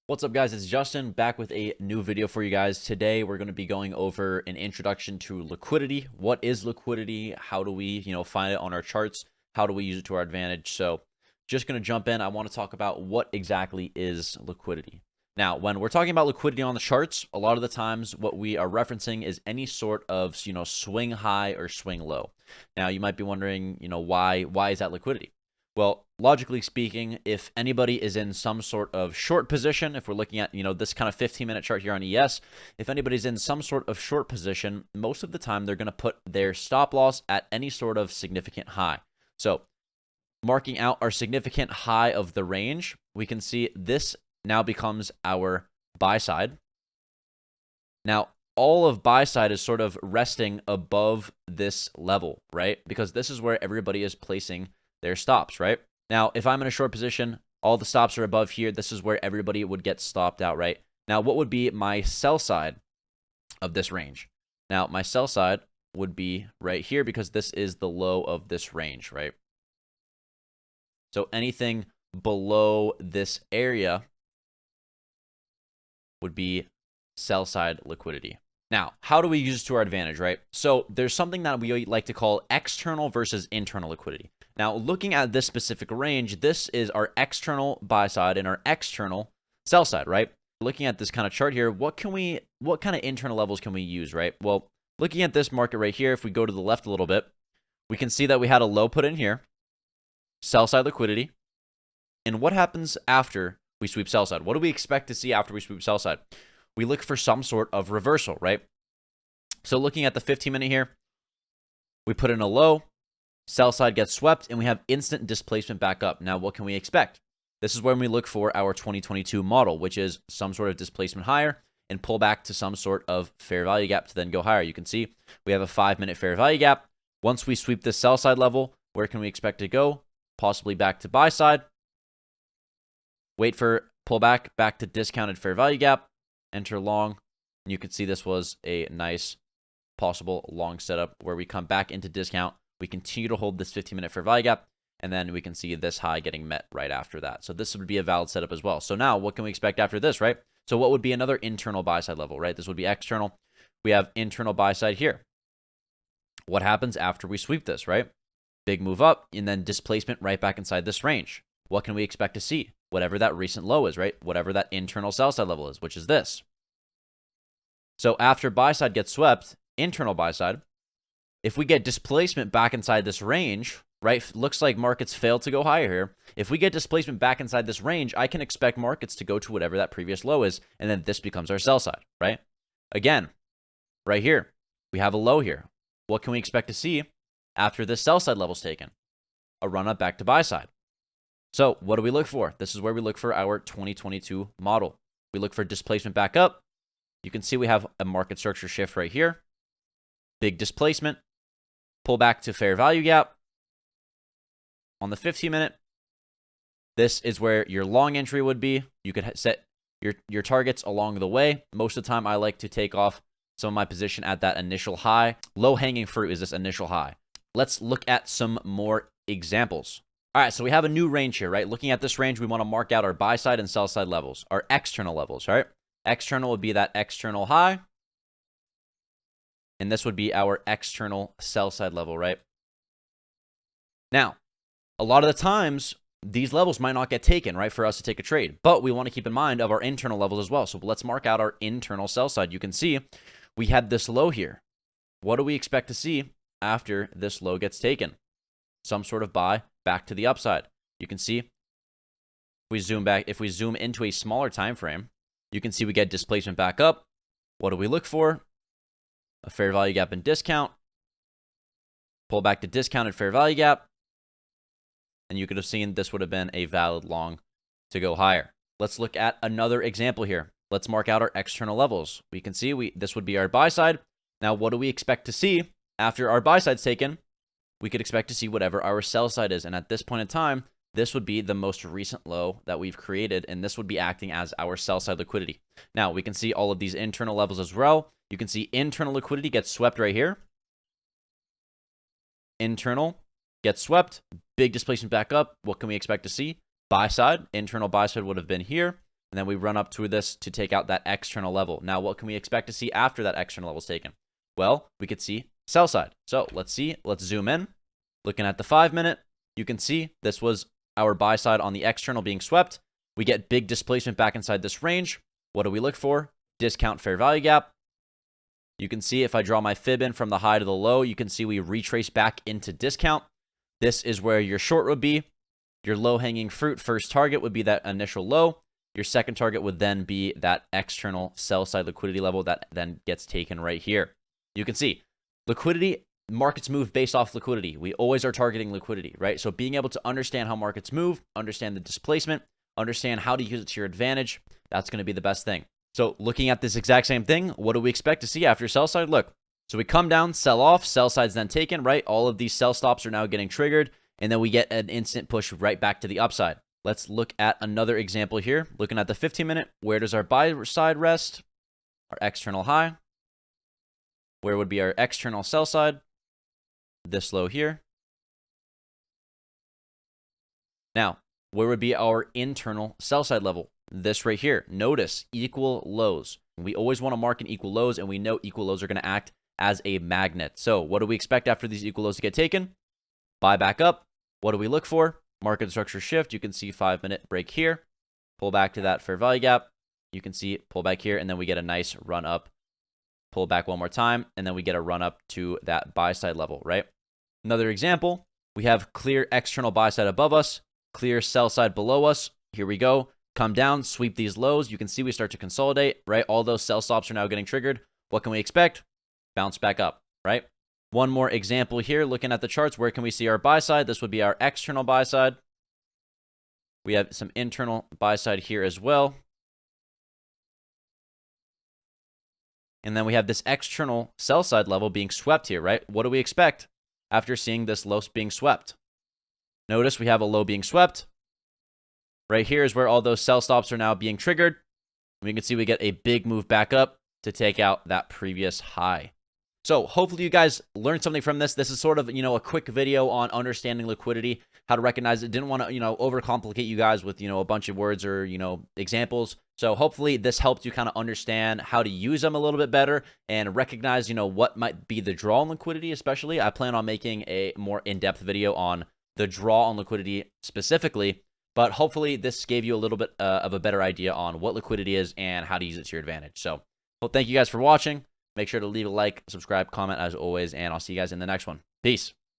What's up, guys? It's Justin back with a new video for you guys. Today we're going to be going over an introduction to liquidity. What is liquidity? How do we, find it on our charts? How do we use it to our advantage? So just going to jump in. I want to talk about what exactly is liquidity. Now, when we're talking about liquidity on the charts, a lot of the times what we are referencing is any sort of, swing high or swing low. Now, you might be wondering, why is that liquidity? Well, logically speaking, if anybody is in some sort of short position, if we're looking at, this kind of 15-minute chart here on ES, if anybody's in some sort of short position, most of the time they're going to put their stop loss at any sort of significant high. So marking out our significant high of the range, we can see this now becomes our buy side. Now, all of buy side is sort of resting above this level, right? Because this is where everybody is placing their stops, right? Now, if I'm in a short position, all the stops are above here. This is where everybody would get stopped out, right? Now, what would be my sell side of this range? Now, my sell side would be right here because this is the low of this range, right? So anything below this area would be sell side liquidity. Now, how do we use this to our advantage, right? So there's something that we like to call external versus internal liquidity. Now, looking at this specific range, this is our external buy side and our external sell side, right? Looking at this kind of chart here, what kind of internal levels can we use, right? Well, looking at this market right here, if we go to the left a little bit, we can see that we had a low put in here, sell side liquidity. And what happens after we sweep sell side? What do we expect to see after we sweep sell side? We look for some sort of reversal, right? So looking at the 15-minute here, we put in a low, sell side gets swept, and we have instant displacement back up. Now, what can we expect? This is when we look for our 2022 model, which is some sort of displacement higher and pull back to some sort of fair value gap to then go higher. You can see we have a 5-minute fair value gap. Once we sweep this sell side level, where can we expect to go? Possibly back to buy side. Wait for pullback, back to discounted fair value gap. Enter long, and you can see this was a nice possible long setup where we come back into discount. We continue to hold this 15-minute fair value gap, and then we can see this high getting met right after that. So this would be a valid setup as well. So now what can we expect after this, right? So what would be another internal buy side level, right? This would be external. We have internal buy side here. What happens after we sweep this, right? Big move up, and then displacement right back inside this range. What can we expect to see? Whatever that recent low is, right? Whatever that internal sell side level is, which is this. So after buy side gets swept, internal buy side, if we get displacement back inside this range, right? Looks like markets failed to go higher here. If we get displacement back inside this range, I can expect markets to go to whatever that previous low is, and then this becomes our sell side, right? Again, right here, we have a low here. What can we expect to see after this sell side level is taken? A run up back to buy side. So what do we look for? This is where we look for our 2022 model. We look for displacement back up. You can see we have a market structure shift right here. Big displacement. Pull back to fair value gap. On the 15-minute, this is where your long entry would be. You could set your targets along the way. Most of the time, I like to take off some of my position at that initial high. Low-hanging fruit is this initial high. Let's look at some more examples. All right, so we have a new range here, right? Looking at this range, we want to mark out our buy side and sell side levels, our external levels, right? External would be that external high, and this would be our external sell side level, right? Now, a lot of the times, these levels might not get taken, right, for us to take a trade, but we want to keep in mind of our internal levels as well. So let's mark out our internal sell side. You can see we had this low here. What do we expect to see after this low gets taken? Some sort of buy back to the upside. You can see if we zoom into a smaller time frame, you can see we get displacement back up. What do we look for? A fair value gap and discount. Pull back to discounted fair value gap. And you could have seen this would have been a valid long to go higher. Let's look at another example here. Let's mark out our external levels. We can see this would be our buy side. Now, what do we expect to see after our buy side's taken? We could expect to see whatever our sell side is. And at this point in time, this would be the most recent low that we've created, and this would be acting as our sell side liquidity. Now, we can see all of these internal levels as well. You can see internal liquidity gets swept right here. Internal gets swept, big displacement back up. What can we expect to see? Buy side, internal buy side would have been here. and then we run up to this to take out that external level. Now, what can we expect to see after that external level is taken? Well, we could see sell side. So let's see. Let's zoom in. Looking at the 5-minute, you can see this was our buy side on the external being swept. We get big displacement back inside this range. What do we look for? Discount fair value gap. You can see if I draw my fib in from the high to the low, you can see we retrace back into discount. This is where your short would be. Your low-hanging fruit first target would be that initial low. Your second target would then be that external sell-side liquidity level that then gets taken right here. You can see liquidity, markets move based off liquidity. We always are targeting liquidity, right? So being able to understand how markets move, understand the displacement, understand how to use it to your advantage, that's going to be the best thing. So looking at this exact same thing, what do we expect to see after sell side? Look, so we come down, sell off, sell side's then taken, right? All of these sell stops are now getting triggered, and then we get an instant push right back to the upside. Let's look at another example here. Looking at the 15-minute, where does our buy side rest? Our external high. Where would be our external sell side? This low here. Now, where would be our internal sell side level? This right here. Notice equal lows. We always want to mark in equal lows, and we know equal lows are going to act as a magnet. So what do we expect after these equal lows to get taken? Buy back up. What do we look for? Market structure shift. You can see 5-minute break here. Pull back to that fair value gap. You can see pull back here, and then we get a nice run up. Pull back one more time, and then we get a run up to that buy side level, right? Another example, we have clear external buy side above us, clear sell side below us. Here we go. Come down, sweep these lows. You can see we start to consolidate, right? All those sell stops are now getting triggered. What can we expect? Bounce back up, right? One more example here, looking at the charts, where can we see our buy side? This would be our external buy side. We have some internal buy side here as well. And then we have this external sell side level being swept here, right? What do we expect after seeing this low being swept? Notice we have a low being swept. Right here is where all those sell stops are now being triggered. We can see we get a big move back up to take out that previous high. So hopefully you guys learned something from this. This is sort of, a quick video on understanding liquidity, how to recognize it. Didn't want to, overcomplicate you guys with, a bunch of words or, examples. So hopefully this helped you kind of understand how to use them a little bit better and recognize, what might be the draw on liquidity, especially. I plan on making a more in-depth video on the draw on liquidity specifically, but hopefully this gave you a little bit of a better idea on what liquidity is and how to use it to your advantage. So well, thank you guys for watching. Make sure to leave a like, subscribe, comment as always, and I'll see you guys in the next one. Peace.